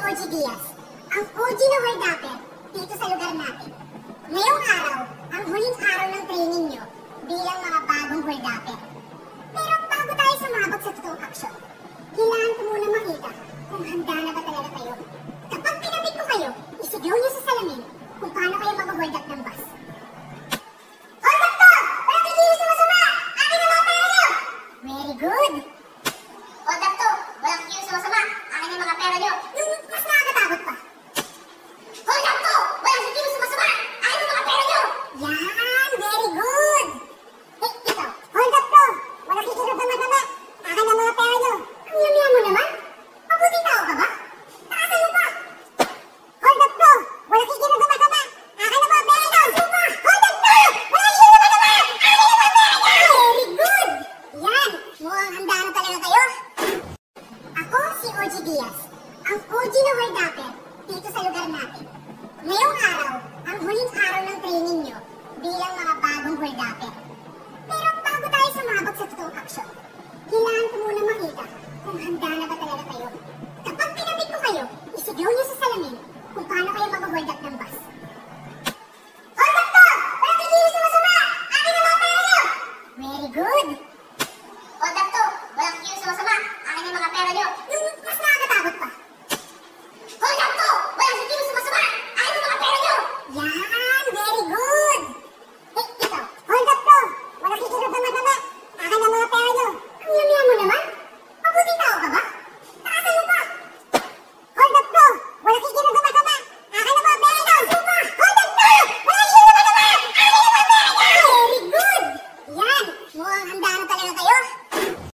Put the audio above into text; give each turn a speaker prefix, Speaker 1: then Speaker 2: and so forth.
Speaker 1: OG Diaz, ang OG na holdapper dito sa lugar natin. Ngayong araw, ang huling araw ng training nyo bilang mga bagong holdapper. Pero bago tayo sumabog sa totoong aksyon, kailangan ko muna makita kung handa na ba talaga kayo. Kapag pinabit ko kayo, isigaw nyo sa salamin kung paano kayo mag-hold up ng bus. Hold up to! Walang kikilos na masama! Akin na mga pera nyo! Very good! Hold up to! Walang kikilos na masama! Akin na mga pera nyo! Yung mas nakakatakot pa. Hold up to! Walang kikilos na masama! Akin na mga pera nyo! Yan! Very good! Eh, ikaw! Hold up to! Walang kikilos na masama! Akin na mga pera nyo! Ang yumya mo naman! Mabuting tao ka ba? Takasan mo pa! Hold up to! Walang kikilos na masama! Akin na mga pera nyo! Supa! Hold up to! Walang kikilos na masama! Akin na mga pera nyo! Very good! Yan! Mukhang handa na talaga kayo! Ako si OG Diaz, ang OG na holdapper dito sa lugar natin. Ngayong araw, ang huling araw ng training nyo bilang mga bagong holdapper. Pero bago tayo sumabog sa totoong aksyon, kailangan ko muna makita kung handa na ba talaga kayo. Kapag pinabit ko kayo, isigaw nyo sa salamin kung paano kayo mag-hold up ng bus. Hold up to! Walang kikilos na masama! Akin na mga pera nyo! Very good! Hold up to! Walang kikilos na masama! Akin na mga pera nyo!